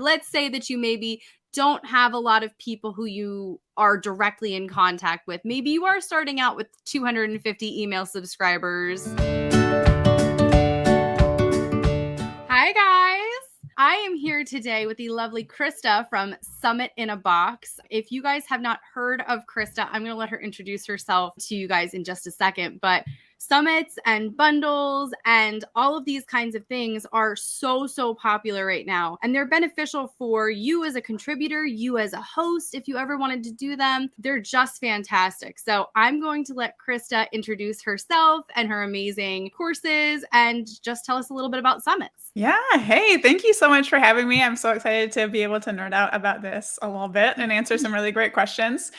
Let's say that you maybe don't have a lot of people who you are directly in contact with. Maybe you are starting out with 250 email subscribers. Hi, guys. I am here today with the lovely Krista from Summit in a Box. If you guys have not heard of Krista, I'm going to let her introduce herself to you guys in just a second. But summits and bundles and all of these kinds of things are so popular right now. And they're beneficial for you as a contributor, you as a host, if you ever wanted to do them. They're just fantastic. So I'm going to let Krista introduce herself and her amazing courses and just tell us a little bit about summits. Yeah. Hey, thank you so much for having me. I'm so excited to be able to nerd out about this a little bit and answer some really great questions.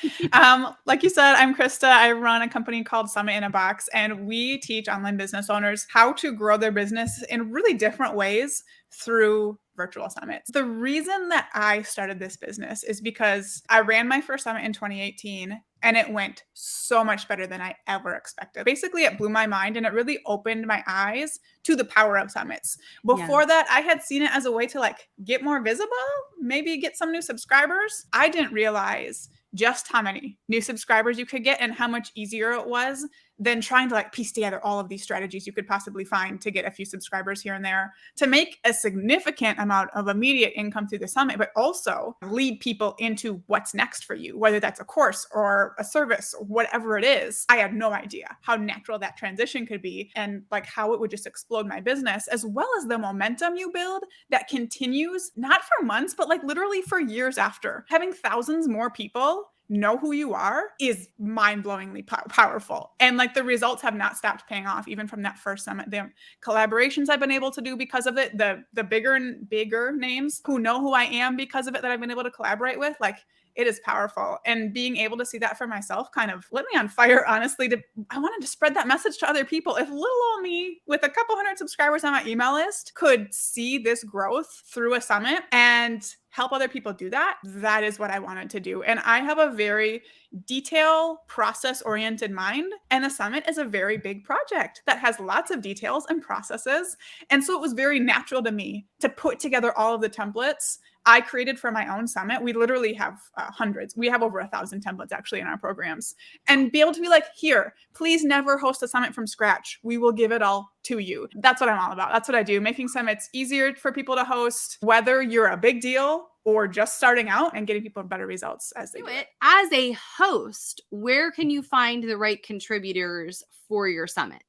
Like you said, I'm Krista. I run a company called Summit in a Box, and we teach online business owners how to grow their business in really different ways through virtual summits. The reason that I started this business is because I ran my first summit in 2018 and it went so much better than I ever expected. Basically, it blew my mind and it really opened my eyes to the power of summits. Before that, I had seen it as a way to get more visible, maybe get some new subscribers. I didn't realize just how many new subscribers you could get and how much easier it was than trying to piece together all of these strategies you could possibly find to get a few subscribers here and there to make a significant amount of immediate income through the summit, but also lead people into what's next for you, whether that's a course or a service or whatever it is. I had no idea how natural that transition could be and how it would just explode my business, as well as the momentum you build that continues not for months, but literally for years after. Having thousands more people know who you are is mind-blowingly powerful. And the results have not stopped paying off even from that first summit. The collaborations I've been able to do because of it, the bigger and bigger names who know who I am because of it that I've been able to collaborate with, it is powerful. And being able to see that for myself kind of lit me on fire, honestly. I wanted to spread that message to other people. If little old me with a couple hundred subscribers on my email list could see this growth through a summit and help other people do that, that is what I wanted to do. And I have a very detail process-oriented mind. And the summit is a very big project that has lots of details and processes. And so it was very natural to me to put together all of the templates I created for my own summit. We literally have hundreds. We have over 1,000 templates actually in our programs, and be able to be here, please never host a summit from scratch. We will give it all to you. That's what I'm all about. That's what I do. Making summits easier for people to host, whether you're a big deal or just starting out, and getting people better results as they do it. As a host, where can you find the right contributors for your summit?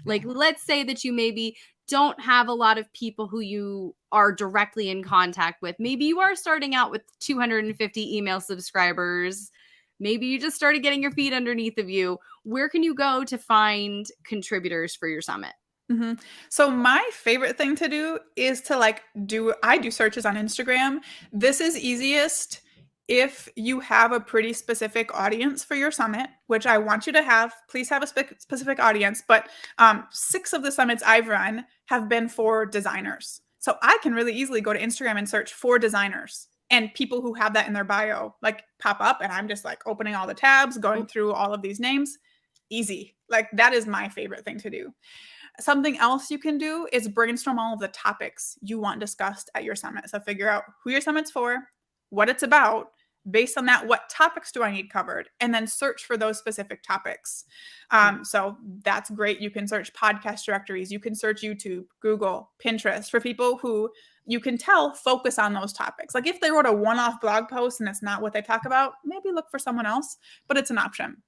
Let's say that you maybe don't have a lot of people who you are directly in contact with. Maybe you are starting out with 250 email subscribers. Maybe you just started getting your feet underneath of you. Where can you go to find contributors for your summit? Mm-hmm. So my favorite thing to do is to I do searches on Instagram. This is easiest if you have a pretty specific audience for your summit, which I want you to have. Please have a specific audience. But 6 of the summits I've run have been for designers. So I can really easily go to Instagram and search for designers, and people who have that in their bio pop up, and I'm just opening all the tabs, going through all of these names. Easy. That is my favorite thing to do. Something else you can do is brainstorm all of the topics you want discussed at your summit. So figure out who your summit's for, what it's about. Based on that, what topics do I need covered? And then search for those specific topics. So that's great. You can search podcast directories. You can search YouTube, Google, Pinterest for people who you can tell focus on those topics. If they wrote a one-off blog post and it's not what they talk about, maybe look for someone else, but it's an option.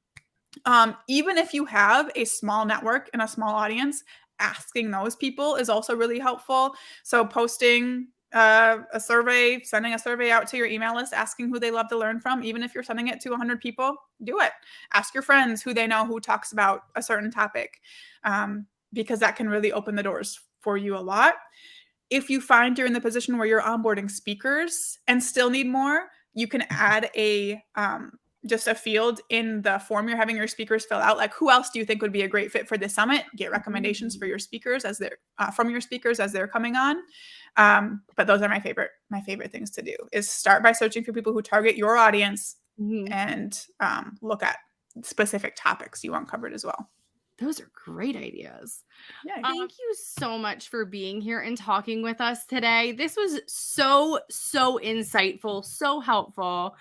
Even if you have a small network and a small audience, asking those people is also really helpful. So posting a survey, sending a survey out to your email list, asking who they love to learn from, even if you're sending it to 100 people, do it. Ask your friends who they know who talks about a certain topic, because that can really open the doors for you a lot. If you find you're in the position where you're onboarding speakers and still need more, you can add just a field in the form you're having your speakers fill out. Who else do you think would be a great fit for this summit? Get recommendations for your speakers from your speakers as they're coming on. But those are my favorite things to do, is start by searching for people who target your audience, and look at specific topics you want covered as well. Those are great ideas. Yeah. Thank you so much for being here and talking with us today. This was so, so insightful, so helpful.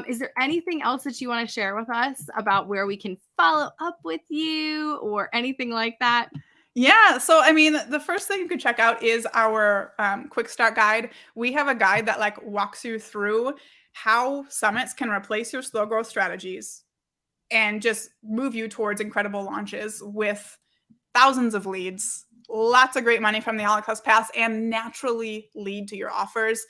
Is there anything else that you want to share with us about where we can follow up with you or anything like that? Yeah. So, I mean, the first thing you could check out is our quick start guide. We have a guide that like walks you through how summits can replace your slow growth strategies and just move you towards incredible launches with thousands of leads, lots of great money from the all access pass, and naturally lead to your offers.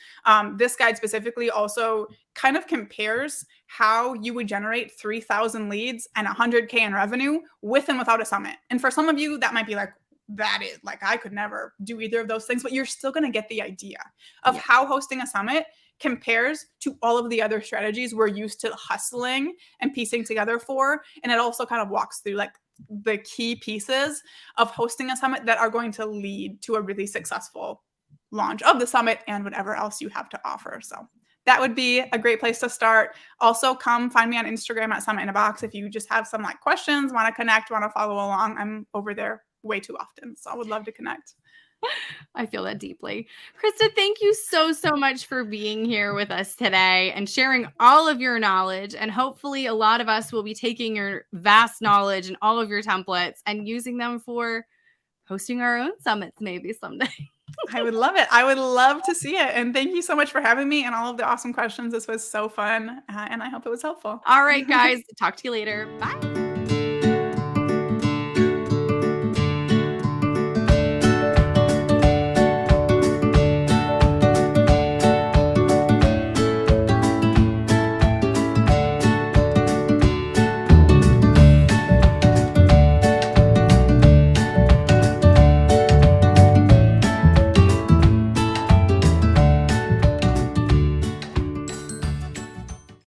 This guide specifically also kind of compares how you would generate 3,000 leads and 100K in revenue with and without a summit. And for some of you, that might be like, that is like, I could never do either of those things, but you're still going to get the idea of how hosting a summit compares to all of the other strategies we're used to hustling and piecing together for. And it also kind of walks through like the key pieces of hosting a summit that are going to lead to a really successful launch of the summit and whatever else you have to offer. So that would be a great place to start. Also, come find me on Instagram at Summit in a Box if you just have some like questions, want to connect, want to follow along. I'm over there way too often, so I would love to connect. I feel that deeply. Krista, thank you so, so much for being here with us today and sharing all of your knowledge. And hopefully a lot of us will be taking your vast knowledge and all of your templates and using them for hosting our own summits maybe someday. I would love it. I would love to see it. And thank you so much for having me and all of the awesome questions. This was so fun. And I hope it was helpful. All right, guys. Talk to you later. Bye.